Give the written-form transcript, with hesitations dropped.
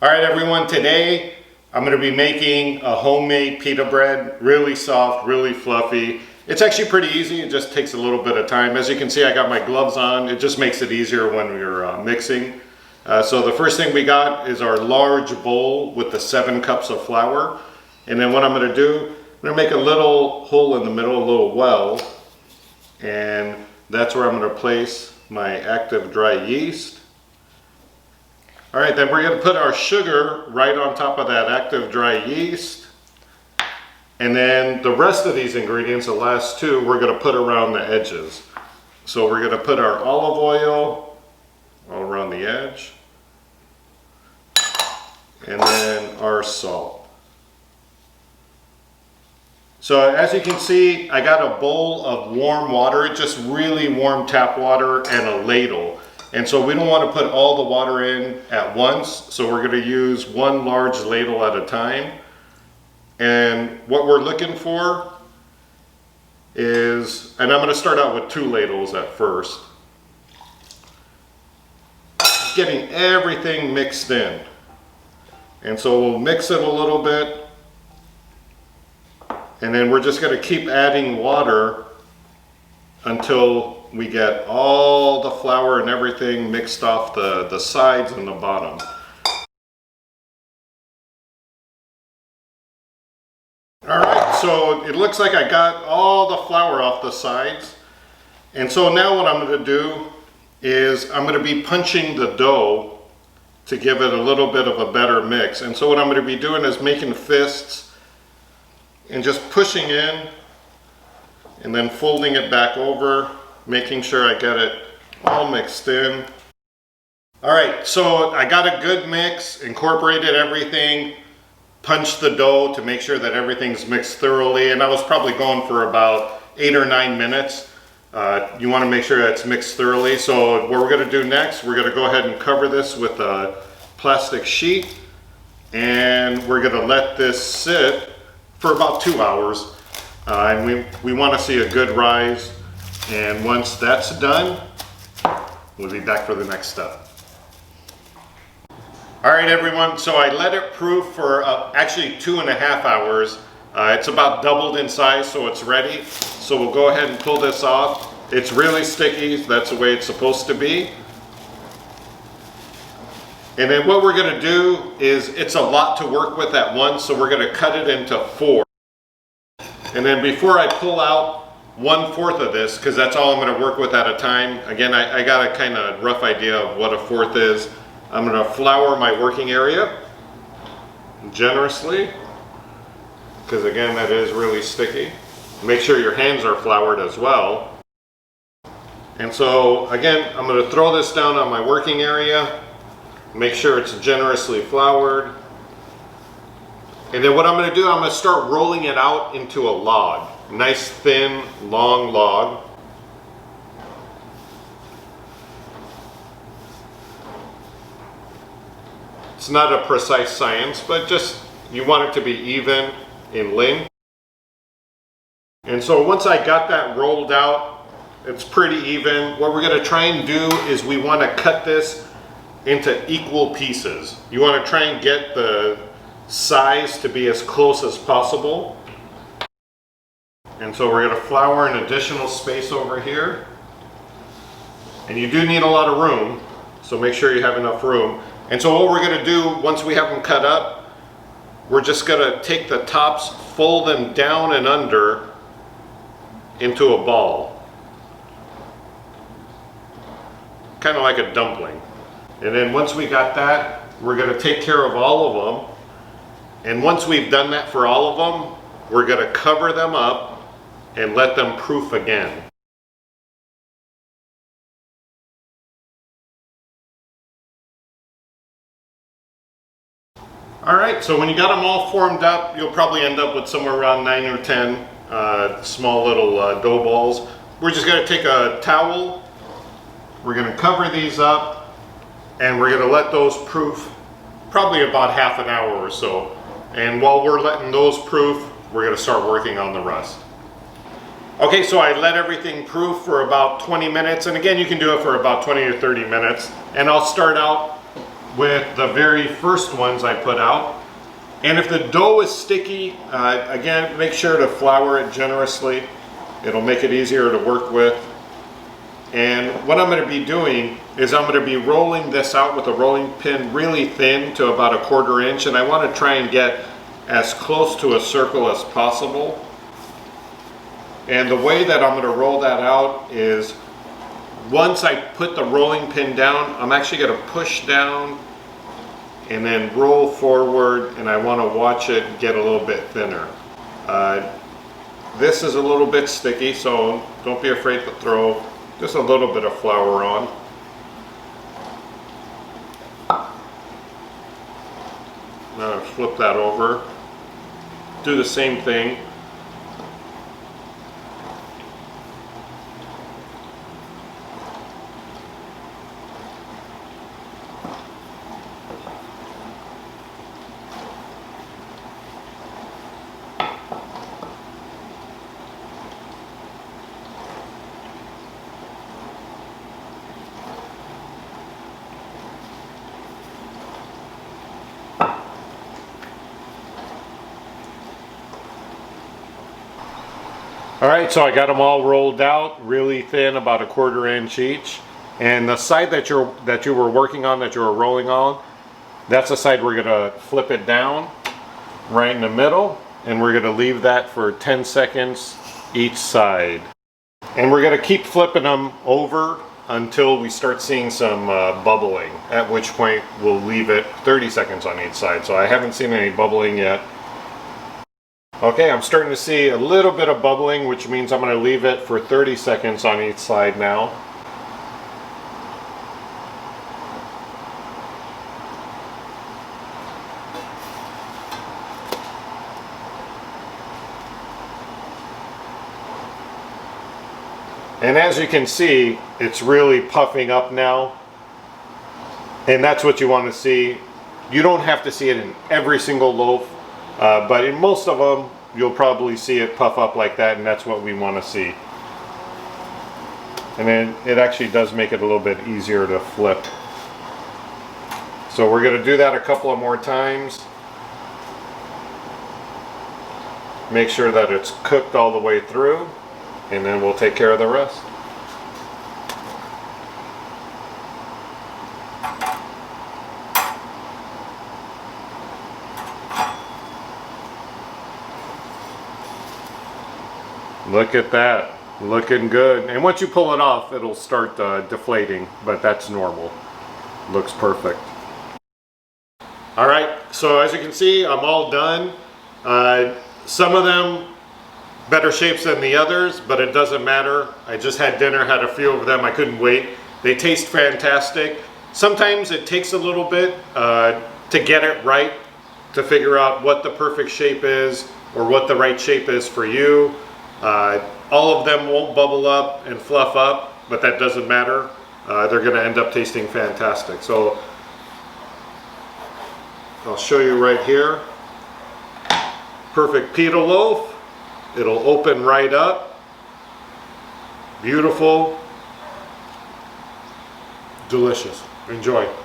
All right, everyone, today I'm going to be making a homemade pita bread. Really soft, really fluffy. It's actually pretty easy. It just takes a little bit of time. As you can see, I got my gloves on. It just makes it easier when we're mixing. So the first thing we got is our large bowl with the 7 cups of flour. And then what I'm going to do, I'm going to make a little hole in the middle, a little well. And that's where I'm going to place my active dry yeast. All right, then we're going to put our sugar right on top of that active dry yeast. And then the rest of these ingredients, the last two, we're going to put around the edges. So we're going to put our olive oil all around the edge. And then our salt. So as you can see, I got a bowl of warm water, just really warm tap water, and a ladle. And so we don't want to put all the water in at once, so we're going to use one large ladle at a time. And what we're looking for is, and I'm going to start out with 2 ladles at first, getting everything mixed in. And so we'll mix it a little bit, and then we're just going to keep adding water until we get all the flour and everything mixed off the sides and the bottom. All right, so it looks like I got all the flour off the sides. And so now what I'm going to do is I'm going to be punching the dough to give it a little bit of a better mix. And so what I'm going to be doing is making fists and just pushing in and then folding it back over, making sure I get it all mixed in. All right, so I got a good mix, incorporated everything, punched the dough to make sure that everything's mixed thoroughly, and I was probably going for about 8 or 9 minutes. You want to make sure that it's mixed thoroughly. So what we're going to do next, we're going to go ahead and cover this with a plastic sheet, and we're going to let this sit for about 2 hours. And we want to see a good rise. And once that's done, we'll be back for the next step. All right, everyone, so I let it proof for actually 2.5 hours. It's about doubled in size, so it's ready. So we'll go ahead and pull this off. It's really sticky, that's the way it's supposed to be. And then what we're gonna do is, it's a lot to work with at once, so we're gonna cut it into 4. And then before I pull out 1/4 of this, because that's all I'm going to work with at a time. Again, I got a kind of rough idea of what 1/4 is. I'm going to flour my working area generously, because again, that is really sticky. Make sure your hands are floured as well. And so again, I'm going to throw this down on my working area, make sure it's generously floured. And then what I'm going to do, I'm going to start rolling it out into a log. Nice thin, long log. It's not a precise science, but just you want it to be even in length. And so once I got that rolled out, it's pretty even. What we're going to try and do is we want to cut this into equal pieces. You want to try and get the size to be as close as possible. And so we're going to flour an additional space over here. And you do need a lot of room, so make sure you have enough room. And so what we're going to do, once we have them cut up, we're just going to take the tops, fold them down and under into a ball. Kind of like a dumpling. And then once we got that, we're going to take care of all of them. And once we've done that for all of them, we're going to cover them up and let them proof again. All right, so when you got them all formed up, you'll probably end up with somewhere around 9 or 10 small little dough balls. We're just going to take a towel, we're going to cover these up, and we're going to let those proof probably about half an hour or so. And while we're letting those proof, we're going to start working on the rest. Okay, so I let everything proof for about 20 minutes, and again, you can do it for about 20 or 30 minutes. And I'll start out with the very first ones I put out. And if the dough is sticky, again, make sure to flour it generously. It'll make it easier to work with. And what I'm going to be doing is I'm going to be rolling this out with a rolling pin really thin to about 1/4 inch, and I want to try and get as close to a circle as possible. And the way that I'm going to roll that out is once I put the rolling pin down, I'm actually going to push down and then roll forward, and I want to watch it get a little bit thinner. This is a little bit sticky, so don't be afraid to throw just a little bit of flour on. Now flip that over. Do the same thing. All right, so I got them all rolled out, really thin, about 1/4 inch each. And the side that you were working on, that you were rolling on, that's the side we're gonna flip it down right in the middle, and we're gonna leave that for 10 seconds each side. And we're gonna keep flipping them over until we start seeing some bubbling, at which point we'll leave it 30 seconds on each side. So I haven't seen any bubbling yet. Okay, I'm starting to see a little bit of bubbling, which means I'm going to leave it for 30 seconds on each side now. And as you can see, it's really puffing up now. And that's what you want to see. You don't have to see it in every single loaf. But in most of them, you'll probably see it puff up like that, and that's what we want to see. And then it actually does make it a little bit easier to flip. So we're going to do that a couple of more times. Make sure that it's cooked all the way through, and then we'll take care of the rest. Look at that, looking good. And once you pull it off, it'll start deflating, but that's normal. Looks perfect. All right, so as you can see, I'm all done. Some of them better shapes than the others, but it doesn't matter. I just had dinner, had a few of them, I couldn't wait. They taste fantastic. Sometimes it takes a little bit to get it right, to figure out what the perfect shape is or what the right shape is for you. All of them won't bubble up and fluff up, but that doesn't matter. They're going to end up tasting fantastic. So I'll show you right here. Perfect pita loaf. It'll open right up. Beautiful. Delicious. Enjoy.